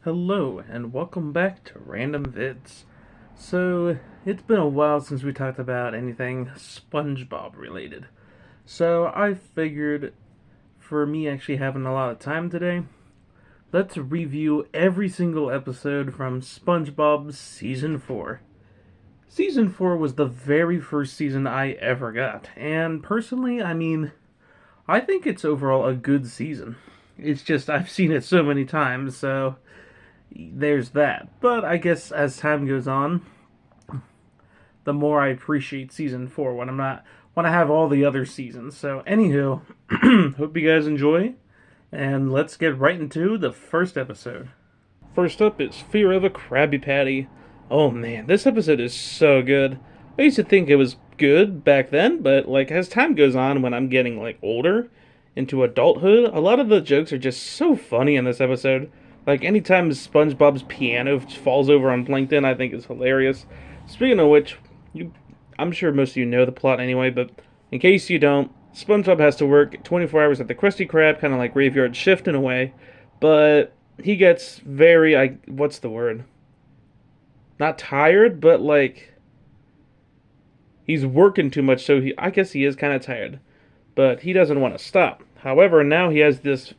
Hello, and welcome back to Random Vids. So, it's been a while since we talked about anything SpongeBob related. So, I figured for me actually having a lot of time today, let's review every single episode from SpongeBob Season 4. Season 4 was the very first season I ever got, and personally, I think it's overall a good season. It's just I've seen it so many times, so there's that. But I guess as time goes on, the more I appreciate season 4 when I have all the other seasons. So anywho, hope you guys enjoy, and let's get right into the first episode. First up is Fear of a Krabby Patty. Oh man, this episode is so good. I used to think it was good back then, but as time goes on, when I'm getting older into adulthood, a lot of the jokes are just so funny in this episode. Anytime SpongeBob's piano falls over on Plankton, I think is hilarious. Speaking of which, I'm sure most of you know the plot anyway, but in case you don't, SpongeBob has to work 24 hours at the Krusty Krab, kind of like graveyard shift in a way, but he gets very, what's the word? Not tired, but he's working too much, so I guess he is kind of tired, but he doesn't want to stop. However, now he has this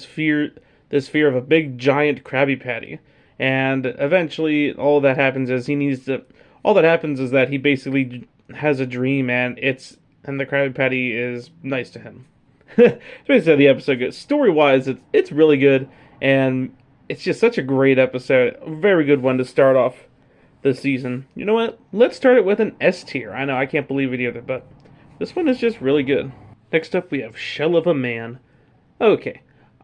fear of a big giant Krabby Patty, and eventually all that happens is that he basically has a dream, and the Krabby Patty is nice to him. That's basically how the episode goes. Story-wise, it's really good, and it's just such a great episode. A very good one to start off this season. You know what? Let's start it with an S tier. I know, I can't believe it either, but this one is just really good. Next up, we have Shell of a Man. Okay,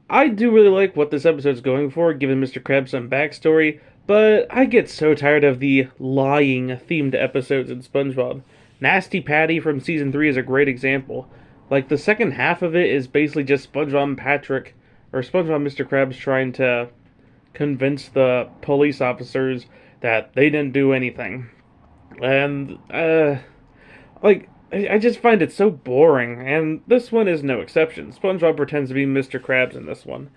I do really like what this episode's going for, giving Mr. Krabs some backstory, but I get so tired of the lying-themed episodes in SpongeBob. Nasty Patty from Season 3 is a great example. The second half of it is basically just SpongeBob and SpongeBob and Mr. Krabs trying to convince the police officers that they didn't do anything. And, I just find it so boring, and this one is no exception. SpongeBob pretends to be Mr. Krabs in this one,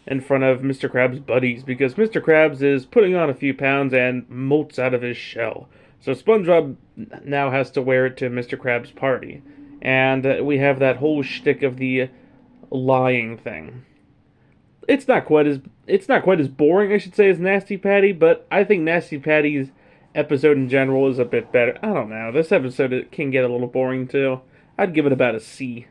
in front of Mr. Krabs' buddies, because Mr. Krabs is putting on a few pounds and molts out of his shell. So SpongeBob now has to wear it to Mr. Krabs' party. And we have that whole shtick of the lying thing. It's not quite as boring, I should say, as Nasty Patty, but I think Nasty Patty's episode in general is a bit better. I don't know. This episode can get a little boring too. I'd give it about a C.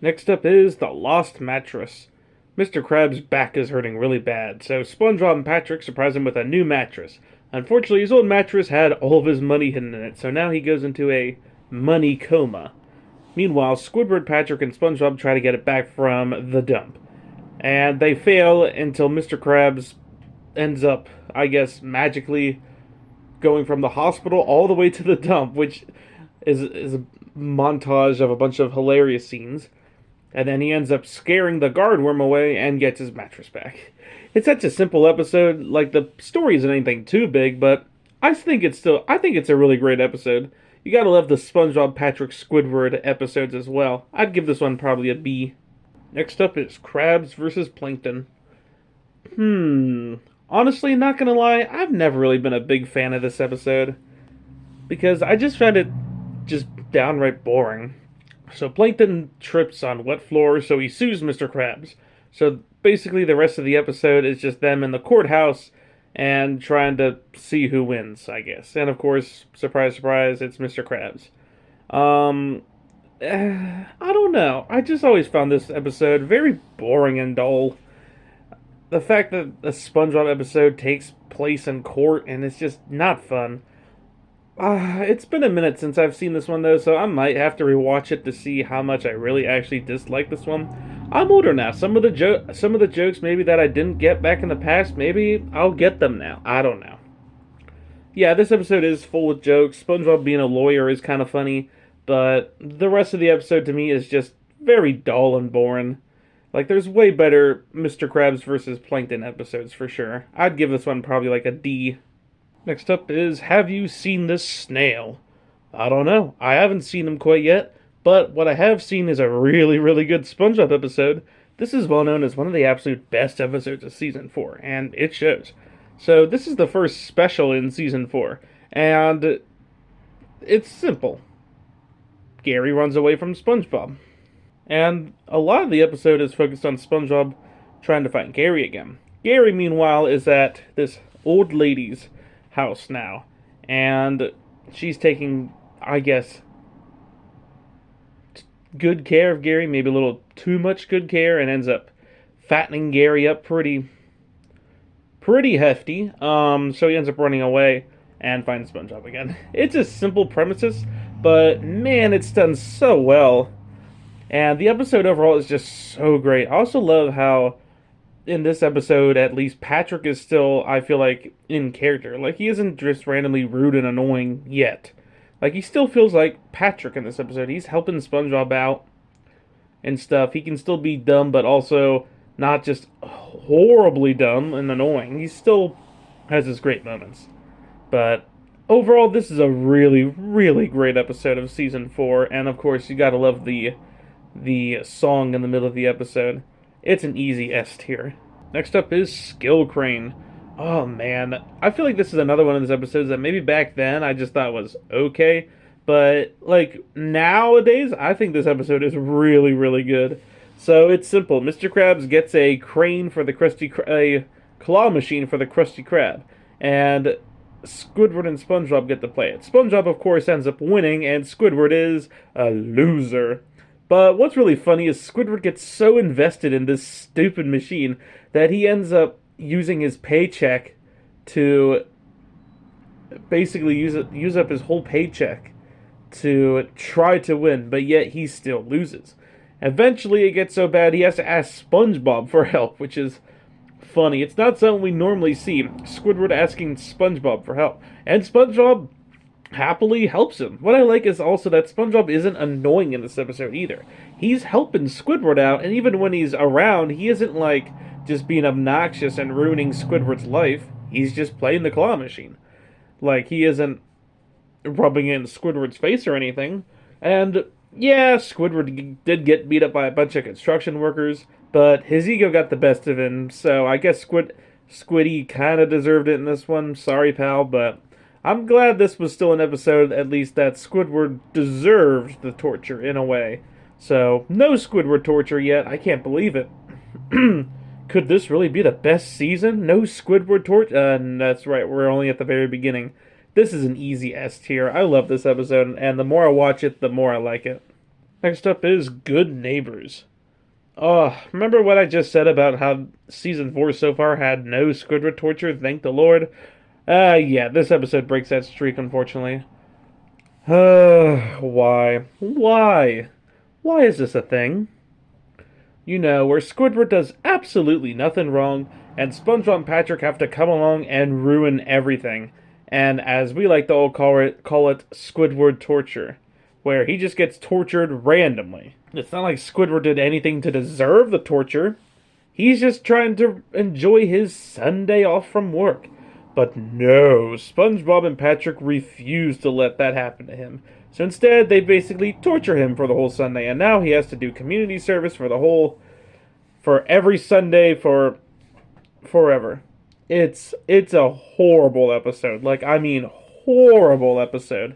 Next up is The Lost Mattress. Mr. Krabs' back is hurting really bad, so SpongeBob and Patrick surprise him with a new mattress. Unfortunately, his old mattress had all of his money hidden in it, so now he goes into a money coma. Meanwhile, Squidward, Patrick, and SpongeBob try to get it back from the dump. And they fail until Mr. Krabs ends up, I guess, magically going from the hospital all the way to the dump, which is a montage of a bunch of hilarious scenes. And then he ends up scaring the guard worm away and gets his mattress back. It's such a simple episode. The story isn't anything too big, but I think it's a really great episode. You gotta love the SpongeBob, Patrick, Squidward episodes as well. I'd give this one probably a B. Next up is Krabs vs. Plankton. Honestly, not gonna lie, I've never really been a big fan of this episode, because I just found it just downright boring. So Plankton trips on wet floor, so he sues Mr. Krabs. So basically the rest of the episode is just them in the courthouse and trying to see who wins, I guess. And of course, surprise, surprise, it's Mr. Krabs. I don't know. I just always found this episode very boring and dull. The fact that the SpongeBob episode takes place in court and it's just not fun. It's been a minute since I've seen this one though, so I might have to rewatch it to see how much I really actually dislike this one. I'm older now. Some of the jokes maybe that I didn't get back in the past, maybe I'll get them now. I don't know. Yeah, this episode is full of jokes. SpongeBob being a lawyer is kind of funny, but the rest of the episode to me is just very dull and boring. There's way better Mr. Krabs vs. Plankton episodes for sure. I'd give this one probably a D. Next up is Have You Seen This Snail? I don't know. I haven't seen him quite yet, but what I have seen is a really, really good SpongeBob episode. This is well known as one of the absolute best episodes of season 4, and it shows. So this is the first special in season 4, and it's simple. Gary runs away from SpongeBob. And a lot of the episode is focused on SpongeBob trying to find Gary again. Gary, meanwhile, is at this old lady's house now, and she's taking, I guess, good care of Gary, maybe a little too much good care, and ends up fattening Gary up pretty hefty. So he ends up running away and finds SpongeBob again. It's a simple premises, but man, it's done so well. And the episode overall is just so great. I also love how in this episode, at least, Patrick is still, I feel like, in character. Like, he isn't just randomly rude and annoying yet. Like, he still feels like Patrick in this episode. He's helping SpongeBob out and stuff. He can still be dumb, but also not just horribly dumb and annoying. He still has his great moments. But overall, this is a really, really great episode of Season 4. And, of course, you gotta love the song in the middle of the episode. It's an easy S tier. Next up is Skill Crane. Oh man, I feel like this is another one of those episodes that maybe back then I just thought was okay, but like nowadays I think this episode is really, really good. So it's simple. Mr. Krabs gets a crane for the a claw machine for the Krusty Krab, and Squidward and SpongeBob get to play it. SpongeBob, of course, ends up winning, and Squidward is a loser. But what's really funny is Squidward gets so invested in this stupid machine that he ends up using his paycheck to basically use up his whole paycheck to try to win, but yet he still loses. Eventually it gets so bad he has to ask SpongeBob for help, which is funny. It's not something we normally see, Squidward asking SpongeBob for help. And SpongeBob happily helps him. What I like is also that SpongeBob isn't annoying in this episode either. He's helping Squidward out, and even when he's around, he isn't like just being obnoxious and ruining Squidward's life. He's just playing the claw machine. Like, he isn't rubbing it in Squidward's face or anything. And yeah, Squidward did get beat up by a bunch of construction workers, but his ego got the best of him, so I guess Squiddy kind of deserved it in this one. Sorry, pal, but I'm glad this was still an episode, at least, that Squidward deserved the torture, in a way. So, no Squidward torture yet. I can't believe it. Could this really be the best season? No Squidward torture? That's right, we're only at the very beginning. This is an easy S tier. I love this episode, and the more I watch it, the more I like it. Next up is Good Neighbors. Oh, remember what I just said about how Season 4 so far had no Squidward torture? Thank the Lord. Yeah, this episode breaks that streak, unfortunately. Why? Why? Why is this a thing? You know, where Squidward does absolutely nothing wrong, and SpongeBob and Patrick have to come along and ruin everything. And as we like to all call it Squidward torture, where he just gets tortured randomly. It's not like Squidward did anything to deserve the torture. He's just trying to enjoy his Sunday off from work. But no, SpongeBob and Patrick refuse to let that happen to him. So instead, they basically torture him for the whole Sunday, and now he has to do community service for every Sunday for forever. It's a horrible episode. Like, I mean, horrible episode.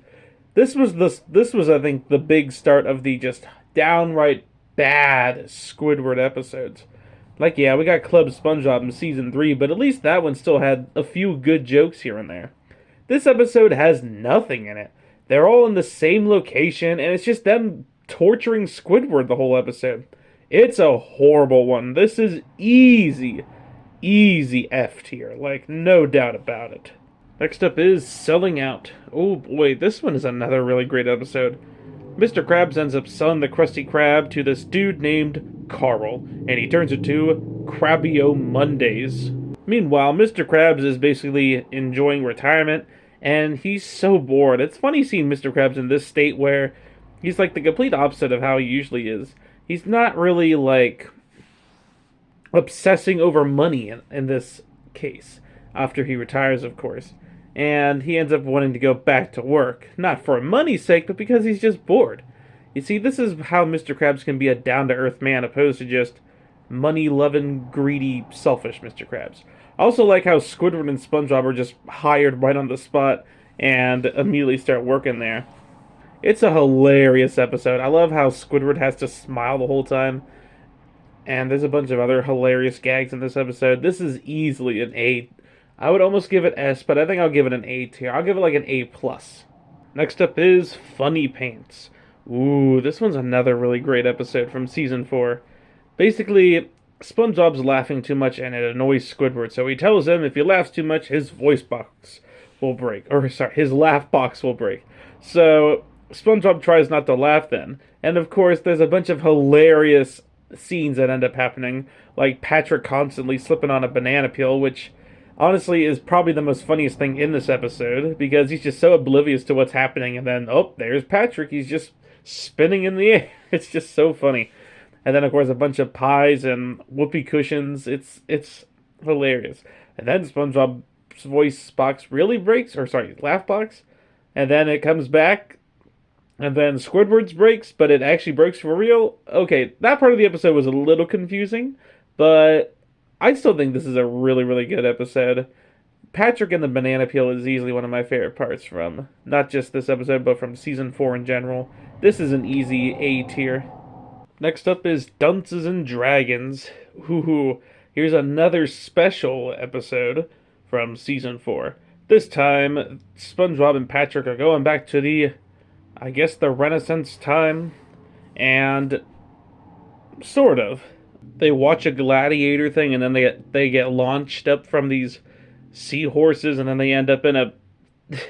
This was I think the big start of the just downright bad Squidward episodes. Like, yeah, we got Club SpongeBob in Season 3, but at least that one still had a few good jokes here and there. This episode has nothing in it. They're all in the same location, and it's just them torturing Squidward the whole episode. It's a horrible one. This is easy F tier, like, no doubt about it. Next up is Selling Out. Oh boy, this one is another really great episode. Mr. Krabs ends up selling the Krusty Krab to this dude named Carl, and he turns it to Krabby-O Mondays. Meanwhile, Mr. Krabs is basically enjoying retirement, and he's so bored. It's funny seeing Mr. Krabs in this state where he's like the complete opposite of how he usually is. He's not really, like, obsessing over money in this case, after he retires, of course. And he ends up wanting to go back to work. Not for money's sake, but because he's just bored. You see, this is how Mr. Krabs can be a down-to-earth man, opposed to just money-loving, greedy, selfish Mr. Krabs. I also like how Squidward and SpongeBob are just hired right on the spot and immediately start working there. It's a hilarious episode. I love how Squidward has to smile the whole time, and there's a bunch of other hilarious gags in this episode. This is easily an A. I would almost give it S, but I think I'll give it an A tier. I'll give it like an A plus. Next up is Funny Paints. Ooh, this one's another really great episode from season 4. Basically, SpongeBob's laughing too much and it annoys Squidward, so he tells him if he laughs too much, his voice box will break. Or, sorry, his laugh box will break. So, SpongeBob tries not to laugh then. And of course, there's a bunch of hilarious scenes that end up happening, like Patrick constantly slipping on a banana peel, which honestly is probably the most funniest thing in this episode, because he's just so oblivious to what's happening, and then, oh, there's Patrick, he's just spinning in the air. It's just so funny. And then, of course, a bunch of pies and whoopee cushions. It's hilarious. And then SpongeBob's voice box really breaks, or sorry, laugh box. And then it comes back, and then Squidward's breaks, but it actually breaks for real. Okay, that part of the episode was a little confusing, but I still think this is a really, really good episode. Patrick and the banana peel is easily one of my favorite parts from not just this episode, but from season 4 in general. This is an easy A tier. Next up is Dunces and Dragons. Ooh, here's another special episode from season 4. This time, SpongeBob and Patrick are going back to I guess the Renaissance time, and sort of. They watch a gladiator thing, and then they get launched up from these seahorses, and then they end up in a.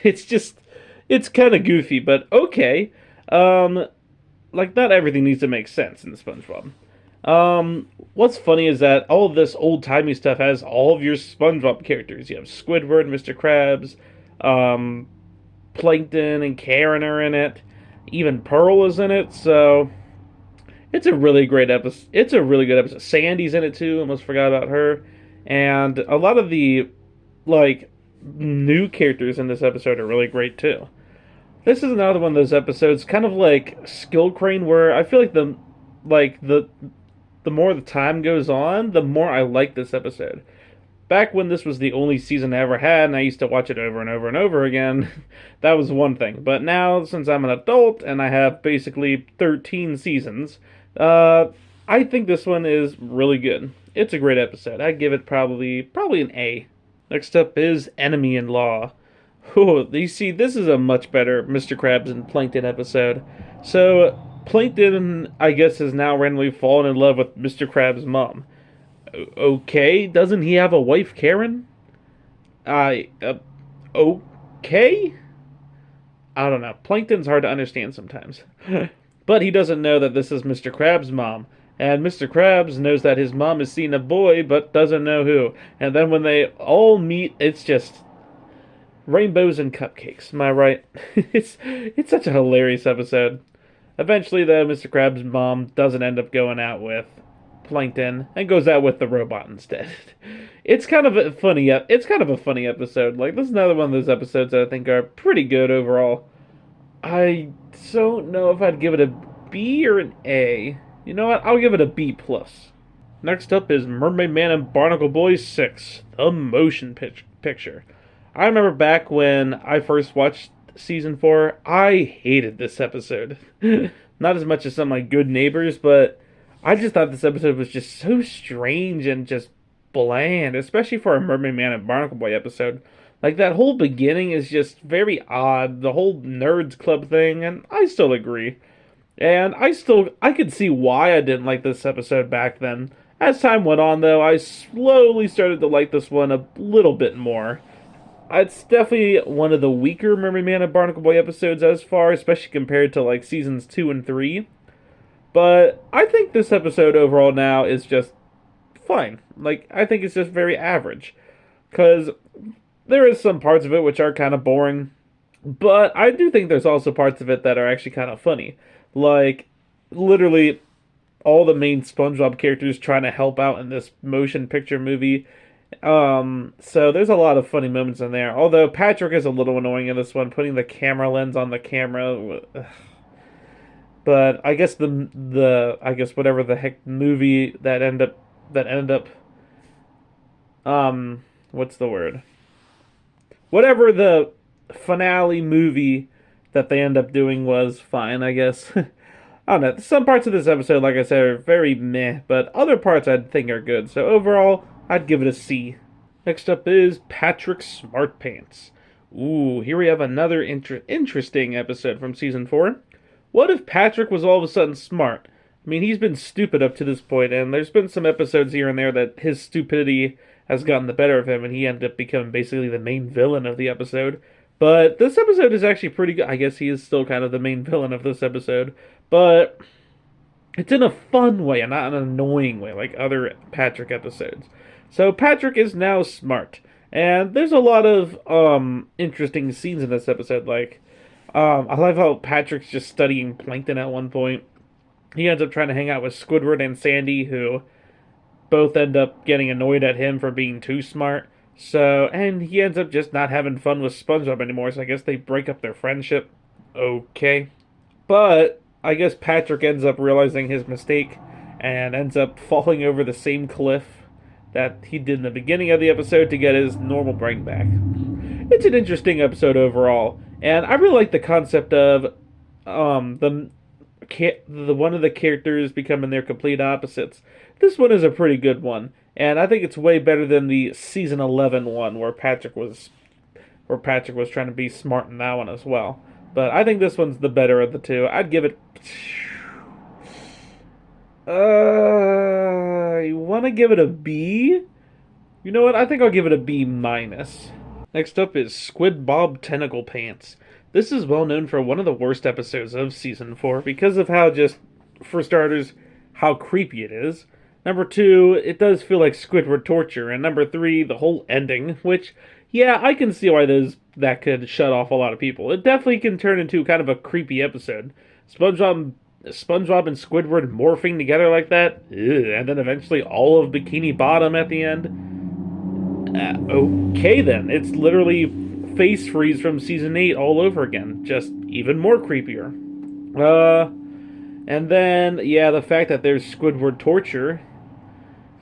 It's kind of goofy, but okay. Like, not everything needs to make sense in the SpongeBob. What's funny is that all of this old-timey stuff has all of your SpongeBob characters. You have Squidward, Mr. Krabs, Plankton and Karen are in it. Even Pearl is in it, so it's a really great episode. It's a really good episode. Sandy's in it too. Almost forgot about her. And a lot of the like new characters in this episode are really great too. This is another one of those episodes, kind of like Skill Crane, where I feel like the more the time goes on, the more I like this episode. Back when this was the only season I ever had, and I used to watch it over and over and over again, that was one thing. But now, since I'm an adult and I have basically 13 seasons, I think this one is really good. It's a great episode. I'd give it probably an A. Next up is Enemy-in-Law. Oh, you see, this is a much better Mr. Krabs and Plankton episode. So, Plankton, I guess, has now randomly fallen in love with Mr. Krabs' mom. Okay, doesn't he have a wife, Karen? Okay? I don't know. Plankton's hard to understand sometimes. But he doesn't know that this is Mr. Krabs' mom. And Mr. Krabs knows that his mom has seen a boy, but doesn't know who. And then when they all meet, it's just rainbows and cupcakes. Am I right? It's such a hilarious episode. Eventually, though, Mr. Krabs' mom doesn't end up going out with Plankton and goes out with the robot instead. It's kind of a funny episode. Like, this is another one of those episodes that I think are pretty good overall. I don't know if I'd give it a B or an A. You know what? I'll give it a B plus. Next up is Mermaid Man and Barnacle Boy 6, the motion picture. I remember back when I first watched season 4, I hated this episode. Not as much as some of my Good Neighbors, but I just thought this episode was just so strange and just bland, especially for a Mermaid Man and Barnacle Boy episode. Like, that whole beginning is just very odd, the whole Nerds Club thing, and I still agree. And I could see why I didn't like this episode back then. As time went on, though, I slowly started to like this one a little bit more. It's definitely one of the weaker Mermaid Man and Barnacle Boy episodes as far, especially compared to, like, seasons 2 and 3. But I think this episode overall now is just fine. Like, I think it's just very average. Because there is some parts of it which are kind of boring. But I do think there's also parts of it that are actually kind of funny. Like, literally, all the main SpongeBob characters trying to help out in this motion picture movie. So there's a lot of funny moments in there. Although Patrick is a little annoying in this one, putting the camera lens on the camera. But I guess I guess whatever the heck movie that ended up that ended up what's the word? Whatever the finale movie that they end up doing was fine, I guess. I don't know. Some parts of this episode, like I said, are very meh, but other parts I think are good. So overall, I'd give it a C. Next up is Patrick Smartpants. Ooh, here we have another interesting episode from season 4. What if Patrick was all of a sudden smart? I mean, he's been stupid up to this point, and there's been some episodes here and there that his stupidity has gotten the better of him, and he ended up becoming basically the main villain of the episode. But this episode is actually pretty good. I guess he is still kind of the main villain of this episode, but it's in a fun way and not an annoying way like other Patrick episodes. So Patrick is now smart, and there's a lot of interesting scenes in this episode. Like, I love how Patrick's just studying plankton at one point. He ends up trying to hang out with Squidward and Sandy, who both end up getting annoyed at him for being too smart. So, and he ends up just not having fun with SpongeBob anymore, so I guess they break up their friendship. Okay. But I guess Patrick ends up realizing his mistake and ends up falling over the same cliff that he did in the beginning of the episode to get his normal brain back. It's an interesting episode overall, and I really like the concept of the one of the characters becoming their complete opposites. This one is a pretty good one, and I think it's way better than the season 11 one where Patrick was trying to be smart in that one as well. But I think this one's the better of the two. I'd give it. You want to give it a B? You know what? I think I'll give it a B minus. Next up is SpongeBob Tentacle Pants. This is well known for one of the worst episodes of season 4 because of how just, for starters, how creepy it is. Number 2, it does feel like Squidward torture. And number 3, the whole ending, which, yeah, I can see why that could shut off a lot of people. It definitely can turn into kind of a creepy episode. SpongeBob and Squidward morphing together like that, and then eventually all of Bikini Bottom at the end. Okay then, it's literally face freeze from season 8 all over again, just even more creepier. And then, yeah, the fact that there's Squidward torture.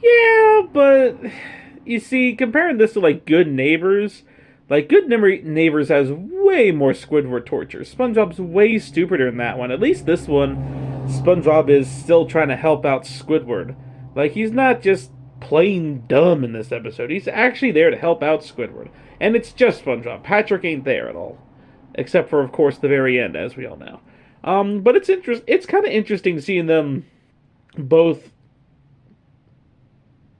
Yeah, but you see, comparing this to like Good Neighbors, like Good Neighbors has way more Squidward torture. SpongeBob's way stupider in that one. At least this one, SpongeBob is still trying to help out Squidward. Like, he's not just plain dumb in this episode. He's actually there to help out Squidward. And it's just SpongeBob. Patrick ain't there at all. Except for, of course, the very end, as we all know. But it's kind of interesting seeing them both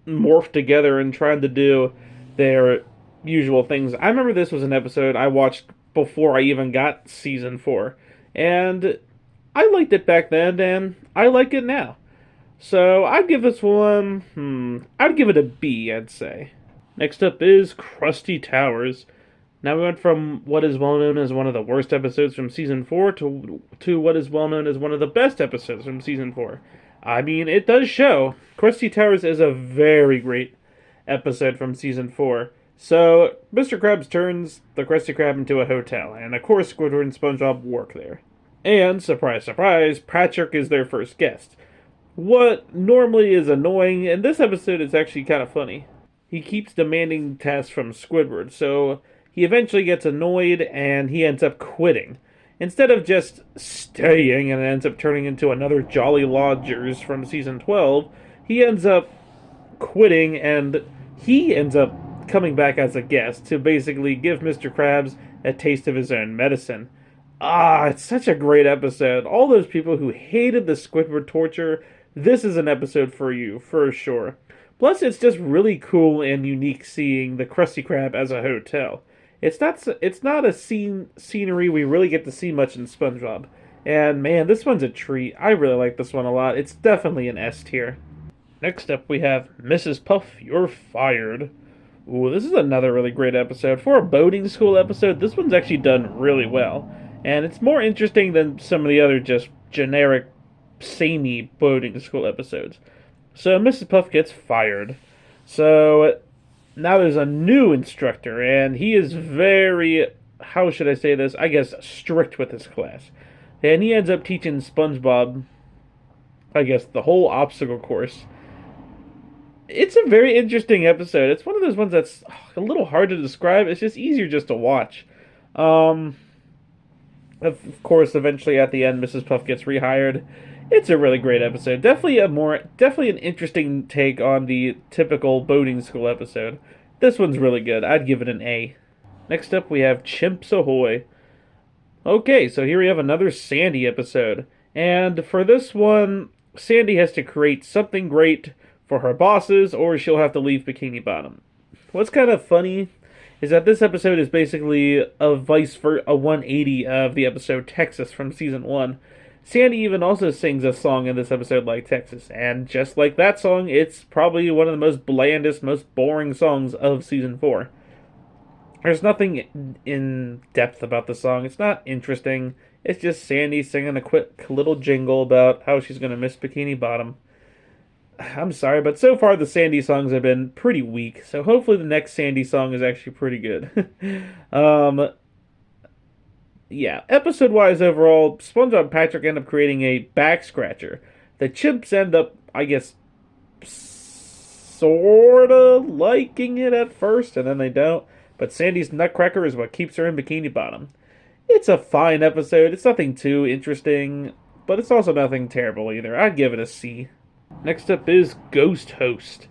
morph together and trying to do their usual things. I remember this was an episode I watched before I even got season 4. And I liked it back then, and I like it now. So I'd give this one, I'd give it a B, I'd say. Next up is Krusty Towers. Now we went from what is well known as one of the worst episodes from season 4 to what is well known as one of the best episodes from season 4. I mean, it does show. Krusty Towers is a very great episode from season 4. So, Mr. Krabs turns the Krusty Krab into a hotel, and of course Squidward and SpongeBob work there. And, surprise, surprise, Patrick is their first guest. What normally is annoying, in this episode it's actually kind of funny. He keeps demanding tasks from Squidward, so he eventually gets annoyed and he ends up quitting. Instead of just staying and ends up turning into another Jolly Lodgers from season 12, he ends up quitting and he ends up coming back as a guest to basically give Mr. Krabs a taste of his own medicine. It's such a great episode. All those people who hated the Squidward torture, this is an episode for you, for sure. Plus, it's just really cool and unique seeing the Krusty Krab as a hotel. It's not a scenery we really get to see much in SpongeBob. And man, this one's a treat. I really like this one a lot. It's definitely an S tier. Next up, we have Mrs. Puff, You're Fired. Ooh, this is another really great episode. For a boating school episode, this one's actually done really well. And it's more interesting than some of the other just generic, samey boating school episodes. So Mrs. Puff gets fired. So now there's a new instructor, and he is very, how should I say this? I guess strict with his class. And he ends up teaching SpongeBob, I guess, the whole obstacle course. It's a very interesting episode. It's one of those ones that's a little hard to describe. It's just easier just to watch. Um, of course, eventually at the end, Mrs. Puff gets rehired. It's a really great episode. Definitely an interesting take on the typical boating school episode. This one's really good. I'd give it an A. Next up, we have Chimps Ahoy. Okay, so here we have another Sandy episode. And for this one, Sandy has to create something great for her bosses, or she'll have to leave Bikini Bottom. What's kind of funny is that this episode is basically a 180 of the episode Texas from season 1. Sandy even also sings a song in this episode like Texas, and just like that song, it's probably one of the most blandest, most boring songs of season 4. There's nothing in depth about the song. It's not interesting. It's just Sandy singing a quick little jingle about how she's going to miss Bikini Bottom. I'm sorry, but so far the Sandy songs have been pretty weak, so hopefully the next Sandy song is actually pretty good. Yeah, episode-wise overall, SpongeBob and Patrick end up creating a back scratcher. The chimps end up, I guess, sorta liking it at first, and then they don't. But Sandy's nutcracker is what keeps her in Bikini Bottom. It's a fine episode. It's nothing too interesting, but it's also nothing terrible either. I'd give it a C. Next up is Ghost Host.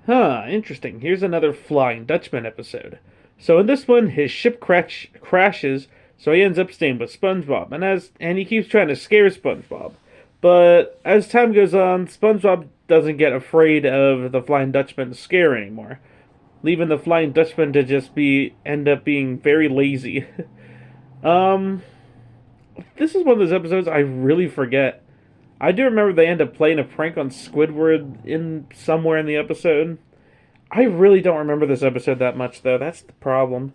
Interesting. Here's another Flying Dutchman episode. So in this one, his ship crashes, so he ends up staying with SpongeBob, and he keeps trying to scare SpongeBob. But as time goes on, SpongeBob doesn't get afraid of the Flying Dutchman's scare anymore, leaving the Flying Dutchman to just end up being very lazy. This is one of those episodes I really forget. I do remember they end up playing a prank on Squidward somewhere in the episode. I really don't remember this episode that much, though. That's the problem.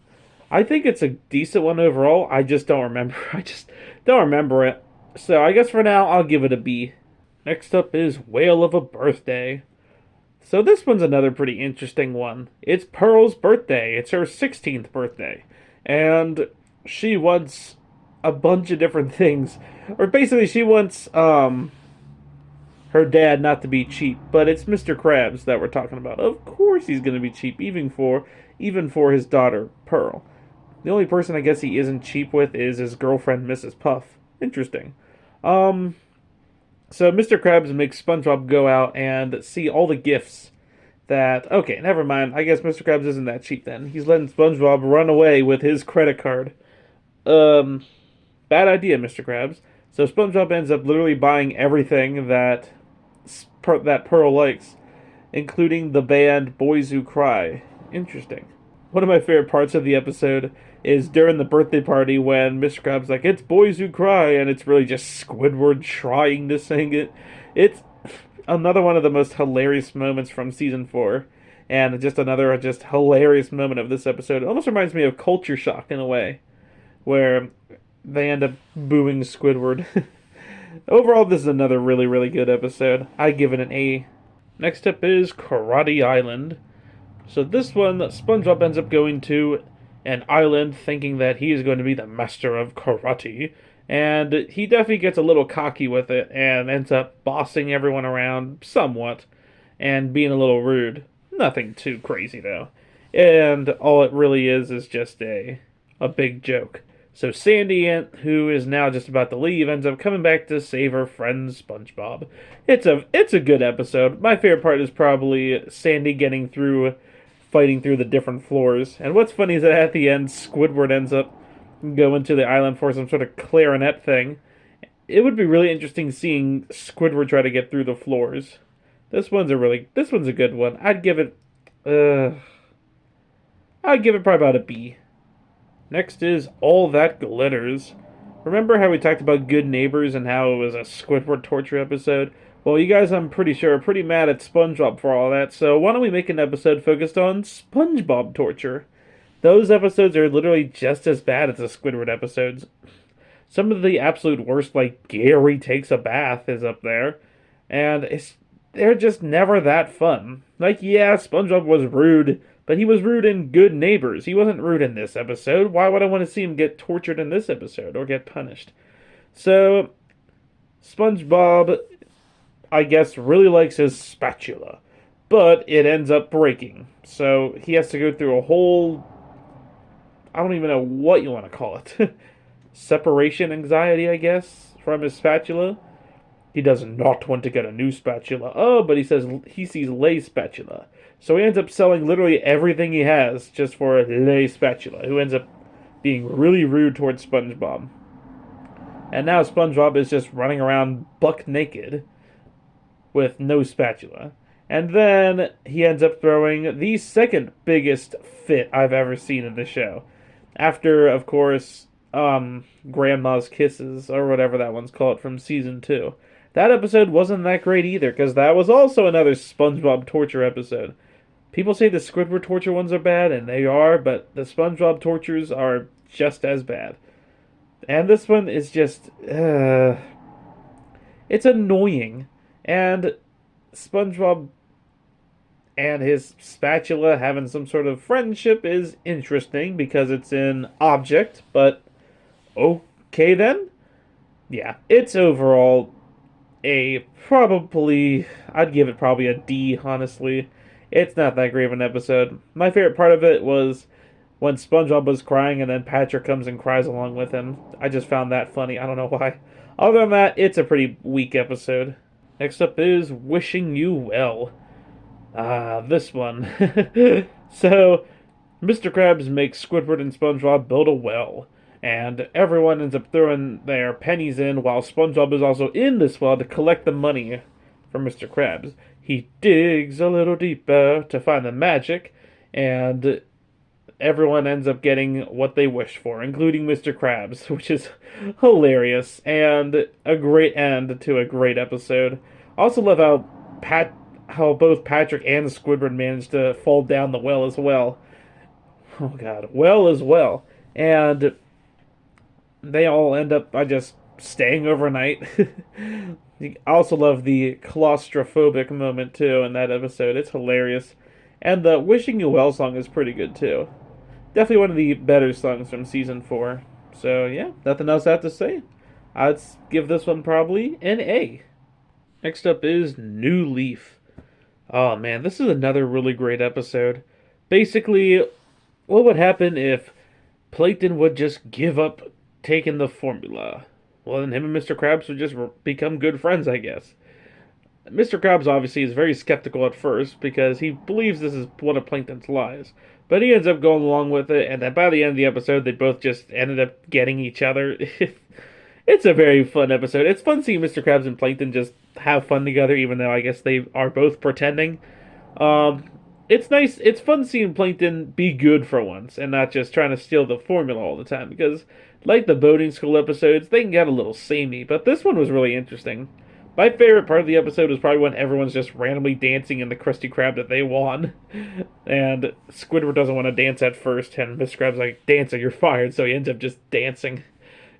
I think it's a decent one overall. I just don't remember. I just don't remember it. So I guess for now, I'll give it a B. Next up is Whale of a Birthday. So this one's another pretty interesting one. It's Pearl's birthday. It's her 16th birthday. And she wants a bunch of different things. Or basically, she wants her dad not to be cheap. But it's Mr. Krabs that we're talking about. Of course he's going to be cheap, even for his daughter, Pearl. The only person I guess he isn't cheap with is his girlfriend, Mrs. Puff. Interesting. So Mr. Krabs makes SpongeBob go out and see all the gifts that... Okay, never mind. I guess Mr. Krabs isn't that cheap then. He's letting SpongeBob run away with his credit card. Bad idea, Mr. Krabs. So SpongeBob ends up literally buying everything that Pearl likes, including the band Boys Who Cry. Interesting. One of my favorite parts of the episode is during the birthday party when Mr. Krabs like, it's Boys Who Cry, and it's really just Squidward trying to sing it. It's another one of the most hilarious moments from season 4, and just another hilarious moment of this episode. It almost reminds me of Culture Shock in a way, where they end up booing Squidward. Overall, this is another really, really good episode. I give it an A. Next up is Karate Island. So this one, SpongeBob ends up going to an island thinking that he is going to be the master of karate. And he definitely gets a little cocky with it and ends up bossing everyone around somewhat and being a little rude. Nothing too crazy, though. And all it really is just a big joke. So Sandy, who is now just about to leave, ends up coming back to save her friend SpongeBob. It's a good episode. My favorite part is probably Sandy fighting through the different floors. And what's funny is that at the end, Squidward ends up going to the island for some sort of clarinet thing. It would be really interesting seeing Squidward try to get through the floors. This one's a good one. I'd give it probably about a B. Next is All That Glitters. Remember how we talked about Good Neighbors and how it was a Squidward torture episode? Well, you guys, I'm pretty sure, are pretty mad at SpongeBob for all that, so why don't we make an episode focused on SpongeBob torture? Those episodes are literally just as bad as the Squidward episodes. Some of the absolute worst, like Gary Takes a Bath, is up there, and they're just never that fun. Like, yeah, SpongeBob was rude, but he was rude in Good Neighbors. He wasn't rude in this episode. Why would I want to see him get tortured in this episode or get punished? So, SpongeBob, I guess, really likes his spatula. but it ends up breaking. So he has to go through a whole, I don't even know what you want to call it, separation anxiety, I guess, from his spatula. He does not want to get a new spatula. Oh, but he says he sees Lay's spatula. So he ends up selling literally everything he has just for a Lay spatula, who ends up being really rude towards SpongeBob. And now SpongeBob is just running around buck naked with no spatula. And then he ends up throwing the second biggest fit I've ever seen in the show. After, of course, Grandma's Kisses, or whatever that one's called, from season 2. That episode wasn't that great either, because that was also another SpongeBob torture episode. People say the Squidward torture ones are bad, and they are, but the SpongeBob tortures are just as bad. And this one is just, it's annoying. And SpongeBob and his spatula having some sort of friendship is interesting because it's an object, but okay then? Yeah, it's overall I'd give it probably a D, honestly. It's not that great of an episode. My favorite part of it was when SpongeBob was crying and then Patrick comes and cries along with him. I just found that funny. I don't know why. Other than that, it's a pretty weak episode. Next up is Wishing You Well. This one. So, Mr. Krabs makes Squidward and SpongeBob build a well. And everyone ends up throwing their pennies in while SpongeBob is also in this well to collect the money from Mr. Krabs. He digs a little deeper to find the magic, and everyone ends up getting what they wish for, including Mr. Krabs, which is hilarious and a great end to a great episode. I also love how both Patrick and Squidward managed to fall down the well as well. Oh god, well as well. And they all end up by just staying overnight. I also love the claustrophobic moment too in that episode. It's hilarious. And the Wishing You Well song is pretty good too. Definitely one of the better songs from season 4. So yeah, nothing else I have to say. I'd give this one probably an A. Next up is New Leaf. Oh man, this is another really great episode. Basically, what would happen if Plankton would just give up taking the formula? Well, then him and Mr. Krabs would just become good friends, I guess. Mr. Krabs obviously is very skeptical at first because he believes this is one of Plankton's lies. But he ends up going along with it, and then by the end of the episode, they both just ended up getting each other. It's a very fun episode. It's fun seeing Mr. Krabs and Plankton just have fun together, even though I guess they are both pretending. It's nice. It's fun seeing Plankton be good for once and not just trying to steal the formula all the time, because like the boating school episodes, they can get a little samey, but this one was really interesting. My favorite part of the episode was probably when everyone's just randomly dancing in the Krusty Krab that they won. And Squidward doesn't want to dance at first, and Mr. Krabs like, "Dancer, you're fired," so he ends up just dancing.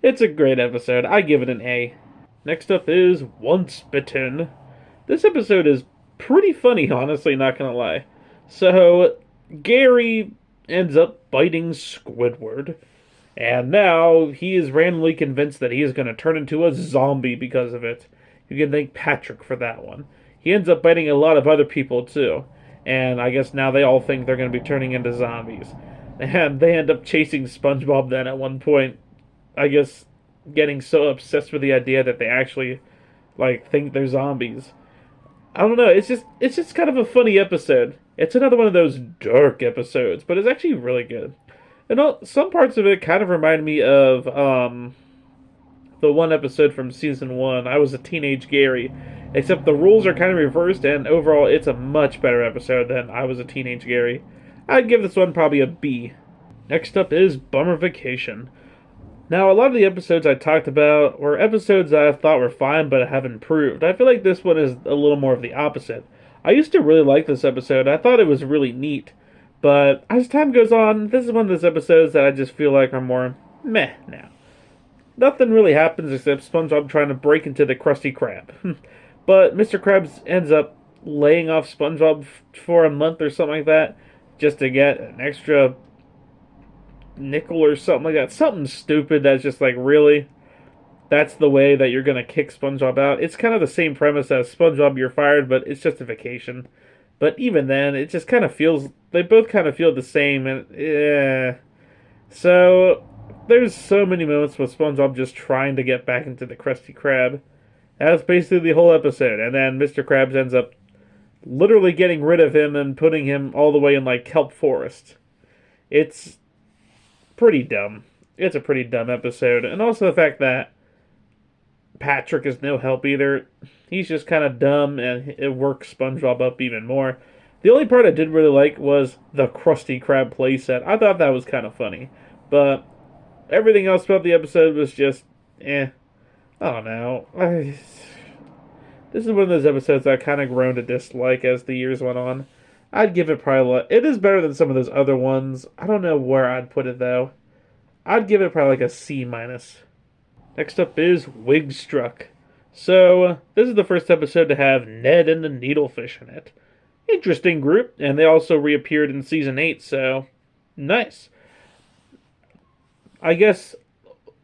It's a great episode. I give it an A. Next up is Once Bitten. This episode is pretty funny, honestly, not gonna lie. So, Gary ends up biting Squidward. And now he is randomly convinced that he is going to turn into a zombie because of it. You can thank Patrick for that one. He ends up biting a lot of other people too. And I guess now they all think they're going to be turning into zombies. And they end up chasing SpongeBob then at one point. I guess getting so obsessed with the idea that they actually think they're zombies. I don't know, it's just kind of a funny episode. It's another one of those dark episodes, but it's actually really good. And some parts of it kind of remind me of the one episode from season 1, I Was a Teenage Gary. Except the rules are kind of reversed, and overall it's a much better episode than I Was a Teenage Gary. I'd give this one probably a B. Next up is Bummer Vacation. Now, a lot of the episodes I talked about were episodes that I thought were fine but have improved. I feel like this one is a little more of the opposite. I used to really like this episode. I thought it was really neat. But as time goes on, this is one of those episodes that I just feel like are more meh now. Nothing really happens except SpongeBob trying to break into the Krusty Krab. But Mr. Krabs ends up laying off SpongeBob for a month or something like that just to get an extra nickel or something like that. Something stupid that's just like, really? That's the way that you're going to kick SpongeBob out? It's kind of the same premise as SpongeBob, you're fired, but it's just a vacation. But even then, it just kind of feels they both kind of feel the same, and yeah. So there's so many moments with SpongeBob just trying to get back into the Krusty Krab. That's basically the whole episode, and then Mr. Krabs ends up literally getting rid of him and putting him all the way in like kelp forest. It's pretty dumb. It's a pretty dumb episode, and also the fact that Patrick is no help either. He's just kind of dumb, and it works SpongeBob up even more. The only part I did really like was the Krusty Krab playset. I thought that was kind of funny, but everything else about the episode was just, eh. I don't know. This is one of those episodes I kind of grown to dislike as the years went on. I'd give it probably. It is better than some of those other ones. I don't know where I'd put it though. I'd give it probably like a C minus. Next up is Wigstruck. So, this is the first episode to have Ned and the Needlefish in it. Interesting group, and they also reappeared in season 8, so nice. I guess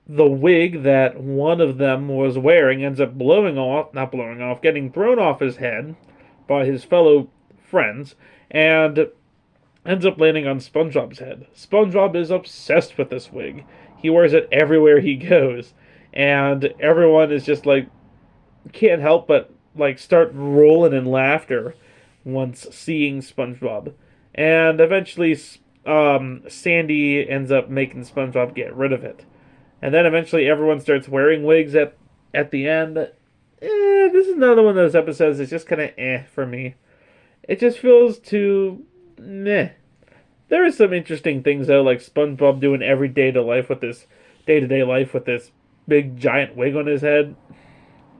the wig that one of them was wearing ends up getting thrown off his head by his fellow friends, and ends up landing on SpongeBob's head. SpongeBob is obsessed with this wig. He wears it everywhere he goes, and everyone is just like, can't help but like start rolling in laughter once seeing SpongeBob. And eventually, Sandy ends up making SpongeBob get rid of it. And then eventually everyone starts wearing wigs at the end. This is another one of those episodes that's just kind of for me. It just feels too meh. There are some interesting things though, like SpongeBob doing day-to-day life with this big giant wig on his head.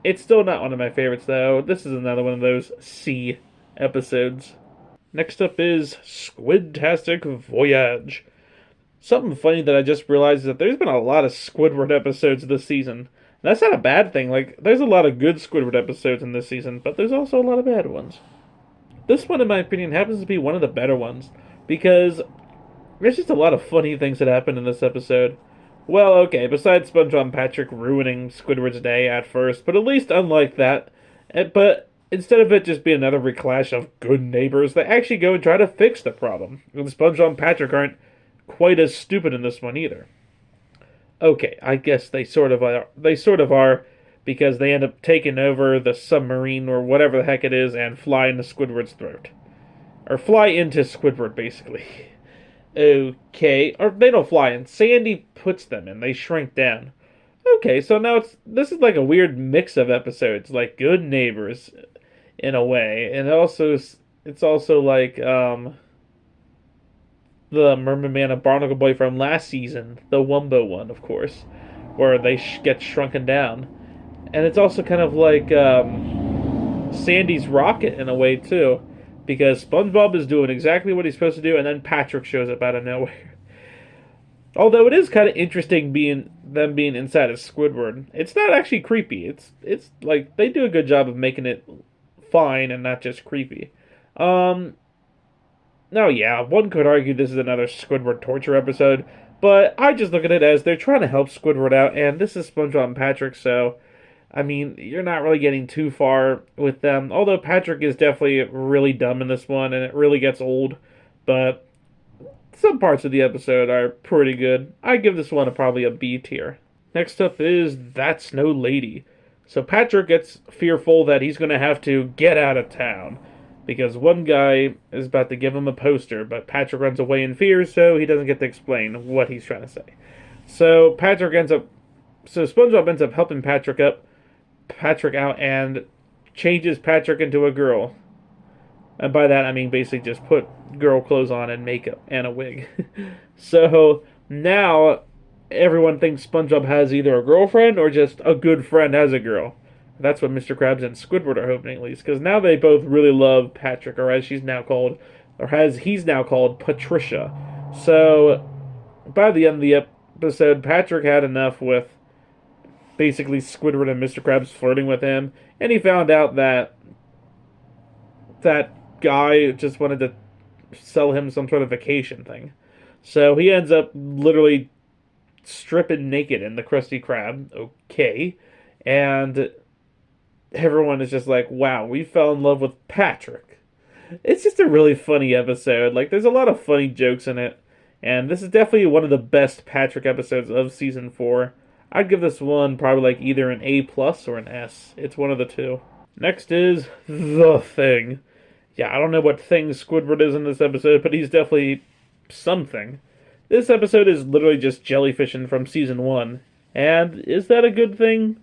It's still not one of my favorites though. This is another one of those C episodes. Next up is Squid-tastic Voyage. Something funny that I just realized is that there's been a lot of Squidward episodes this season. That's not a bad thing. Like, there's a lot of good Squidward episodes in this season, but there's also a lot of bad ones. This one, in my opinion, happens to be one of the better ones, because there's just a lot of funny things that happen in this episode. Well, okay, besides SpongeBob and Patrick ruining Squidward's day at first, but at least unlike that, but instead of it just being another reclash of good neighbors, they actually go and try to fix the problem. And SpongeBob and Patrick aren't quite as stupid in this one either. Okay, I guess they sort of are, because they end up taking over the submarine or whatever the heck it is and fly into Squidward's throat. Or fly into Squidward, basically. Okay, or they don't fly in. Sandy puts them in. They shrink down. Okay, so now this is like a weird mix of episodes, like Good Neighbors, in a way, and it's also like the Merman Man and Barnacle Boy from last season, the Wumbo one, of course, where they get shrunken down, and it's also kind of like Sandy's Rocket in a way too, because SpongeBob is doing exactly what he's supposed to do, and then Patrick shows up out of nowhere. Although it is kind of interesting them being inside of Squidward. It's not actually creepy. It's like they do a good job of making it fine and not just creepy. Now, yeah, one could argue this is another Squidward torture episode, but I just look at it as they're trying to help Squidward out, and this is SpongeBob and Patrick, so I mean, you're not really getting too far with them. Although Patrick is definitely really dumb in this one, and it really gets old, but some parts of the episode are pretty good. I give this one probably a B tier. Next up is That's No Lady. So Patrick gets fearful that he's going to have to get out of town, because one guy is about to give him a poster, but Patrick runs away in fear, so he doesn't get to explain what he's trying to say. So SpongeBob ends up helping Patrick out and changes Patrick into a girl. And by that, I mean basically just put girl clothes on and makeup and a wig. So now everyone thinks SpongeBob has either a girlfriend or just a good friend as a girl. That's what Mr. Krabs and Squidward are hoping, at least, because now they both really love Patrick, or as he's now called Patricia. So by the end of the episode, Patrick had enough with basically Squidward and Mr. Krabs flirting with him, and he found out that guy just wanted to sell him some sort of vacation thing. So he ends up literally stripping naked in the Krusty Krab. Okay. And everyone is just like, wow, we fell in love with Patrick. It's just a really funny episode. Like, there's a lot of funny jokes in it. And this is definitely one of the best Patrick episodes of season 4. I'd give this one probably like either an A plus or an S. It's one of the two. Next is The Thing. Yeah, I don't know what thing Squidward is in this episode, but he's definitely something. This episode is literally just jellyfishing from season 1. And is that a good thing?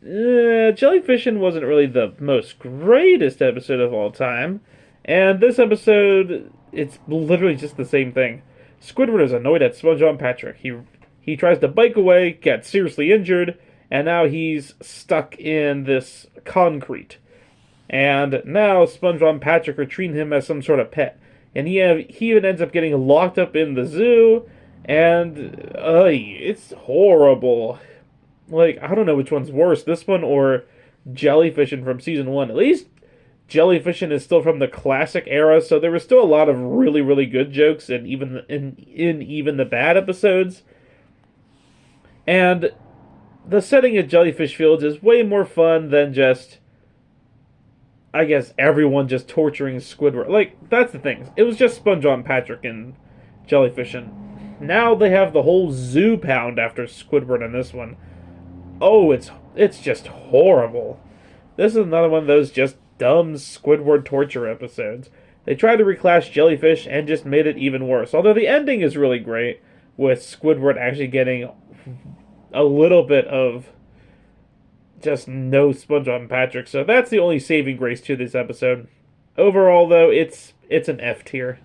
Jellyfishing wasn't really the most greatest episode of all time. And this episode, it's literally just the same thing. Squidward is annoyed at SpongeBob and Patrick. He tries to bike away, gets seriously injured, and now he's stuck in this concrete. And now SpongeBob and Patrick are treating him as some sort of pet. And he even ends up getting locked up in the zoo, and it's horrible. Like, I don't know which one's worse, this one or Jellyfishing from season 1. At least Jellyfishing is still from the classic era, so there was still a lot of really, really good jokes in even the bad episodes. And the setting of Jellyfish Fields is way more fun than just, I guess, everyone just torturing Squidward. Like, that's the thing. It was just SpongeBob and Patrick and Jellyfishing. Now they have the whole zoo pound after Squidward in this one. Oh, it's just horrible. This is another one of those just dumb Squidward torture episodes. They tried to reclass Jellyfish and just made it even worse. Although the ending is really great, with Squidward actually getting a little bit of just no SpongeBob and Patrick. So that's the only saving grace to this episode. Overall, though, it's an F tier.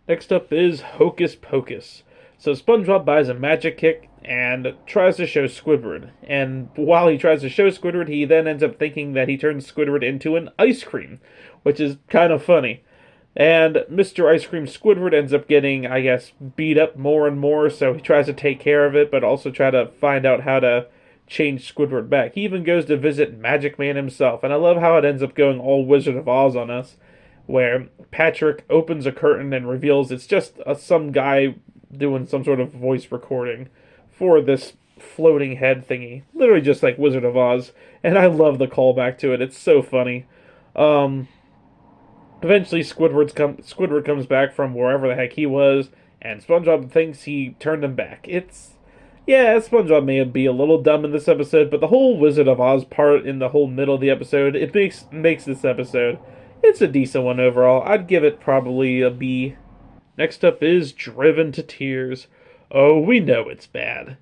Next up is Hocus Pocus. So SpongeBob buys a magic kick and tries to show Squidward. And while he tries to show Squidward, he then ends up thinking that he turns Squidward into an ice cream, which is kind of funny. And Mr. Ice Cream Squidward ends up getting, I guess, beat up more and more, so he tries to take care of it, but also try to find out how to change Squidward back. He even goes to visit Magic Man himself, and I love how it ends up going all Wizard of Oz on us, where Patrick opens a curtain and reveals it's just some guy doing some sort of voice recording for this floating head thingy. Literally just like Wizard of Oz. And I love the callback to it. It's so funny. Eventually Squidward comes back from wherever the heck he was, and SpongeBob thinks he turned him back. SpongeBob may be a little dumb in this episode, but the whole Wizard of Oz part in the whole middle of the episode, it makes this episode, it's a decent one overall. I'd give it probably a B. Next up is Driven to Tears. Oh, we know it's bad.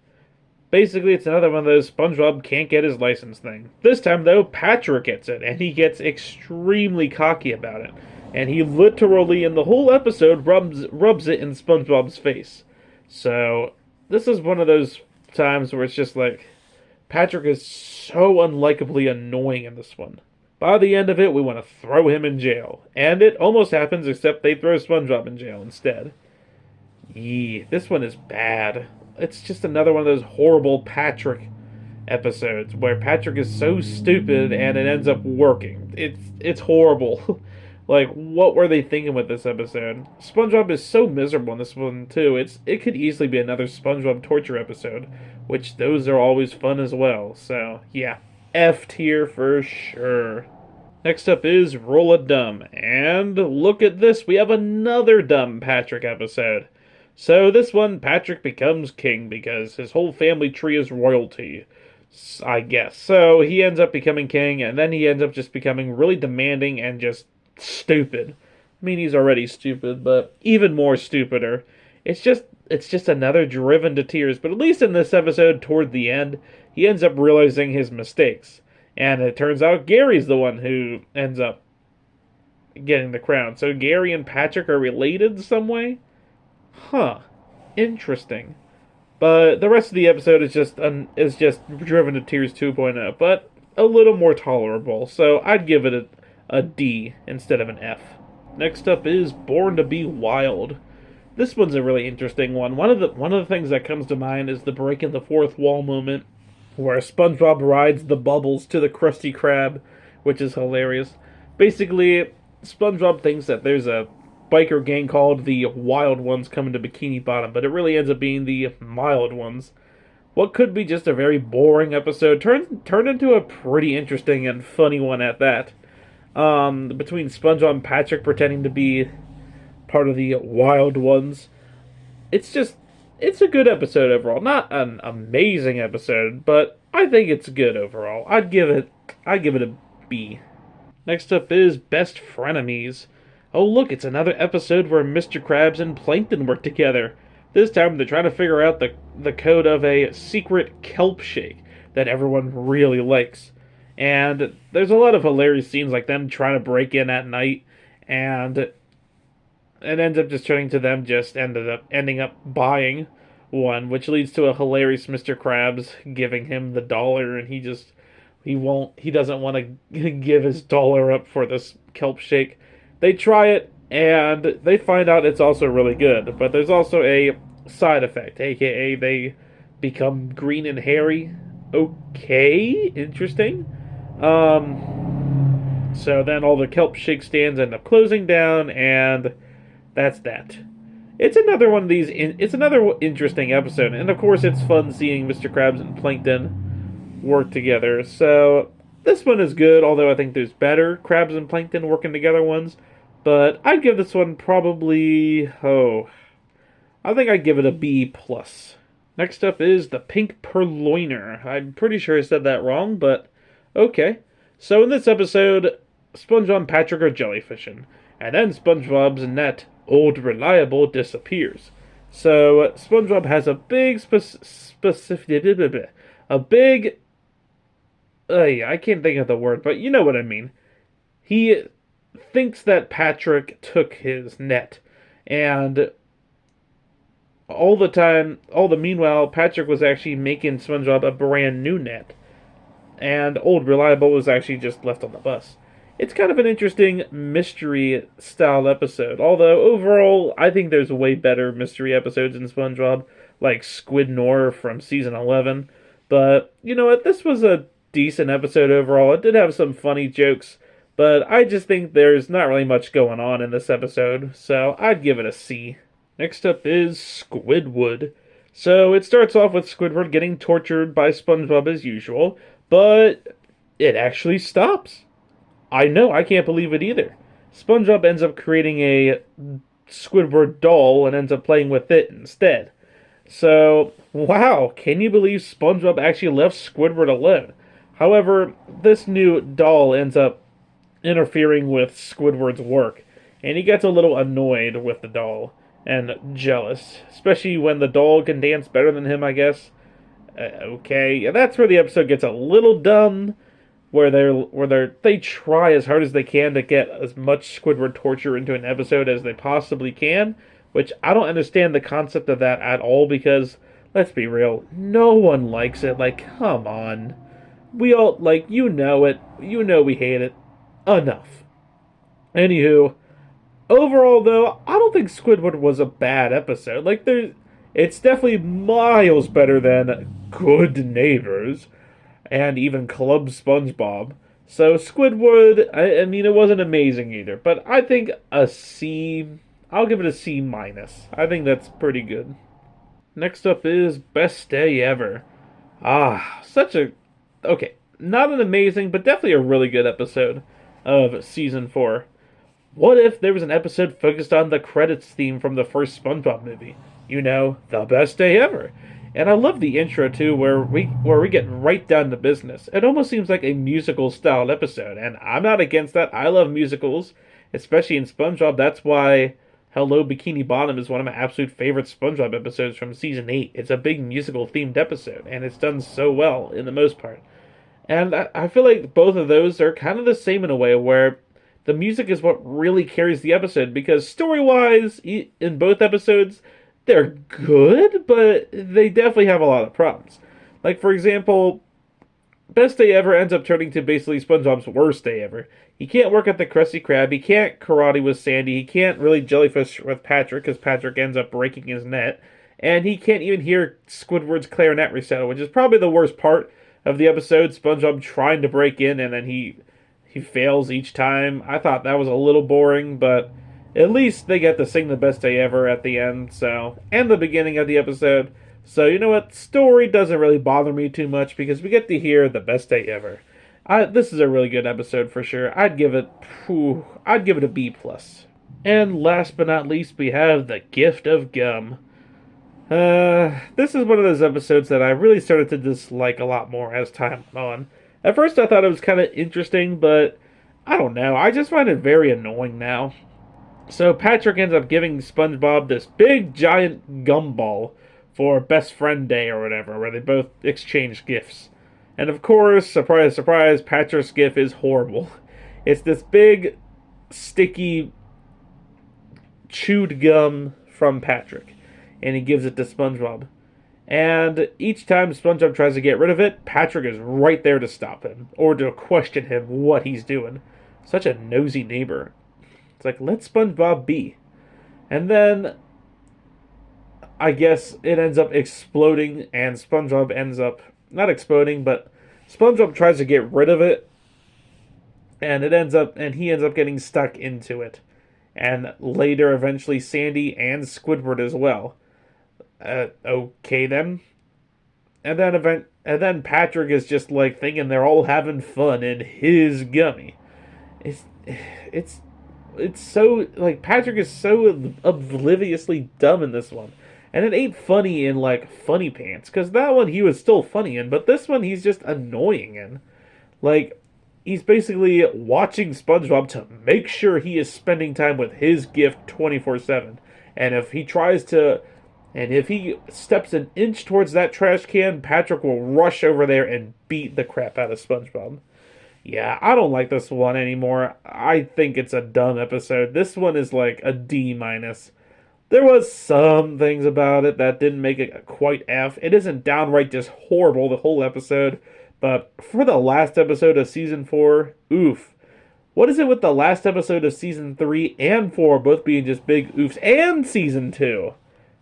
Basically, it's another one of those SpongeBob can't get his license thing. This time, though, Patrick gets it, and he gets extremely cocky about it. And he literally, in the whole episode, rubs it in SpongeBob's face. So, this is one of those times where it's just like, Patrick is so unlikably annoying in this one. By the end of it, we want to throw him in jail. And it almost happens, except they throw SpongeBob in jail instead. Yee, this one is bad. It's just another one of those horrible Patrick episodes where Patrick is so stupid and it ends up working. It's horrible. Like, what were they thinking with this episode? SpongeBob is so miserable in this one, too. It could easily be another SpongeBob torture episode, which those are always fun as well. So, yeah, F tier for sure. Next up is Roll a Dumb, and look at this, we have another dumb Patrick episode. So this one, Patrick becomes king because his whole family tree is royalty, I guess. So he ends up becoming king, and then he ends up just becoming really demanding and just stupid. I mean, he's already stupid, but even more stupider. It's just another Driven to Tears, but at least in this episode, toward the end, he ends up realizing his mistakes. And it turns out Gary's the one who ends up getting the crown. So Gary and Patrick are related some way? Huh. Interesting. But the rest of the episode is just Driven to Tears 2.0, but a little more tolerable. So I'd give it a D instead of an F. Next up is Born to Be Wild. This one's a really interesting one. One of the things that comes to mind is the breaking the fourth wall moment, where SpongeBob rides the bubbles to the Krusty Krab, which is hilarious. Basically, SpongeBob thinks that there's a biker gang called the Wild Ones coming to Bikini Bottom, but it really ends up being the Mild Ones. What could be just a very boring episode turned into a pretty interesting and funny one at that. between SpongeBob and Patrick pretending to be part of the Wild Ones. It's just, it's a good episode overall. Not an amazing episode, but I think it's good overall. I'd give it a B. Next up is Best Frenemies. Oh look, it's another episode where Mr. Krabs and Plankton work together. This time they're trying to figure out the code of a secret kelp shake that everyone really likes. And there's a lot of hilarious scenes like them trying to break in at night, and it ends up just turning to them just ending up buying one, which leads to a hilarious Mr. Krabs giving him the dollar, and he doesn't want to give his dollar up for this kelp shake. They try it and they find out it's also really good, but there's also a side effect, aka they become green and hairy. Okay, interesting. So then all the kelp shake stands end up closing down, and that's that. It's another one of these. It's another interesting episode, and of course, it's fun seeing Mr. Krabs and Plankton work together. So this one is good, although I think there's better Krabs and Plankton working together ones. But I'd give this one probably I think I'd give it a B plus. Next up is the Pink Purloiner. I'm pretty sure I said that wrong, but okay. So in this episode, SpongeBob and Patrick are jellyfishing, and then SpongeBob's net, Old Reliable, disappears. So SpongeBob has a big I can't think of the word, but you know what I mean. He thinks that Patrick took his net, and meanwhile, Patrick was actually making SpongeBob a brand new net, and Old Reliable was actually just left on the bus. It's kind of an interesting mystery style episode, although overall, I think there's way better mystery episodes in SpongeBob, like Squid Noir from season 11. But you know what? This was a decent episode overall. It did have some funny jokes, but I just think there's not really much going on in this episode, so I'd give it a C. Next up is Squidward. So it starts off with Squidward getting tortured by SpongeBob as usual, but it actually stops. I know, I can't believe it either. SpongeBob ends up creating a Squidward doll and ends up playing with it instead. So, wow, can you believe SpongeBob actually left Squidward alone? However, this new doll ends up interfering with Squidward's work, and he gets a little annoyed with the doll and jealous, especially when the doll can dance better than him, I guess. Okay, and that's where the episode gets a little dumb, where they try as hard as they can to get as much Squidward torture into an episode as they possibly can, which I don't understand the concept of that at all, because let's be real, no one likes it. Like, come on. We all, like, you know it. You know we hate it. Enough. Anywho, overall, though, I don't think Squidward was a bad episode. Like, it's definitely miles better than Good Neighbors and even Club SpongeBob. So Squidward, I mean, it wasn't amazing either, but I think a C. I'll give it a C minus. I think that's pretty good. Next up is Best Day Ever. Okay, not an amazing, but definitely a really good episode of Season 4. What if there was an episode focused on the credits theme from the first SpongeBob movie? You know, The Best Day Ever. And I love the intro too, where we get right down to business. It almost seems like a musical styled episode, and I'm not against that. I love musicals, especially in SpongeBob. That's why Hello Bikini Bottom is one of my absolute favorite SpongeBob episodes from season 8. It's a big musical themed episode, and it's done so well in the most part. And I feel like both of those are kind of the same in a way, where the music is what really carries the episode, because story-wise, in both episodes, they're good, but they definitely have a lot of problems. Like, for example, Best Day Ever ends up turning to basically SpongeBob's worst day ever. He can't work at the Krusty Krab, he can't karate with Sandy, he can't really jellyfish with Patrick, because Patrick ends up breaking his net, and he can't even hear Squidward's clarinet recital, which is probably the worst part of the episode. SpongeBob trying to break in, and then he fails each time. I thought that was a little boring, but at least they get to sing The Best Day Ever at the end, and the beginning of the episode. So, you know what? Story doesn't really bother me too much, because we get to hear The Best Day Ever. This is a really good episode for sure. I'd give it a B plus. And last but not least, we have the gift of gum. This is one of those episodes that I really started to dislike a lot more as time went on. At first, I thought it was kind of interesting, but I don't know. I just find it very annoying now. So Patrick ends up giving SpongeBob this big giant gumball for Best Friend Day or whatever, where they both exchange gifts. And of course, surprise, surprise, Patrick's gift is horrible. It's this big, sticky, chewed gum from Patrick, and he gives it to SpongeBob. And each time SpongeBob tries to get rid of it, Patrick is right there to stop him, or to question him what he's doing. Such a nosy neighbor. It's like, let SpongeBob be. And then, I guess it ends up exploding, and SpongeBob ends up, not exploding, but SpongeBob tries to get rid of it, and he ends up getting stuck into it. And later, eventually, Sandy and Squidward as well. Okay then. And then Patrick is just like thinking they're all having fun in his gummy. It's so, like, Patrick is so obliviously dumb in this one. And it ain't funny in, like, Funny Pants, because that one he was still funny in, but this one he's just annoying in. Like, he's basically watching SpongeBob to make sure he is spending time with his gift 24/7. And if he steps an inch towards that trash can, Patrick will rush over there and beat the crap out of SpongeBob. Yeah, I don't like this one anymore. I think it's a dumb episode. This one is like a D minus. There was some things about it that didn't make it a quite F. It isn't downright just horrible the whole episode, but for the last episode of season 4, oof. What is it with the last episode of season 3 and 4 both being just big oofs, and season 2?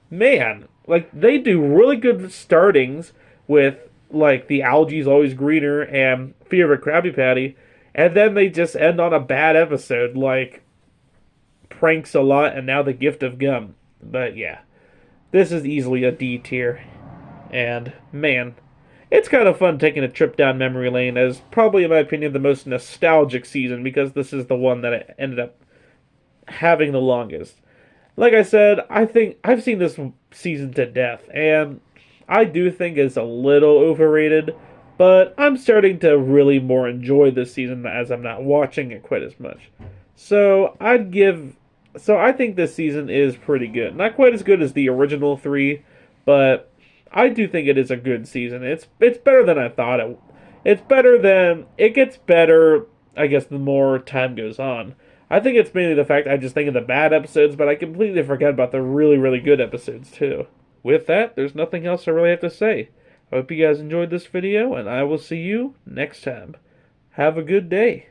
Man, like, they do really good startings with, like, the algae's always greener and Fear of a Krabby Patty, and then they just end on a bad episode, like Pranks a Lot and now The Gift of Gum. But yeah, this is easily a D tier. And man, it's kind of fun taking a trip down memory lane as probably, in my opinion, the most nostalgic season, because this is the one that I ended up having the longest. Like I said, I think I've seen this season to death, and I do think it's a little overrated, but I'm starting to really more enjoy this season as I'm not watching it quite as much. So I think this season is pretty good. Not quite as good as the original 3, but I do think it is a good season. It's better than I thought it. It gets better, I guess, the more time goes on. I think it's mainly the fact I just think of the bad episodes, but I completely forget about the really, really good episodes too. With that, there's nothing else I really have to say. I hope you guys enjoyed this video, and I will see you next time. Have a good day.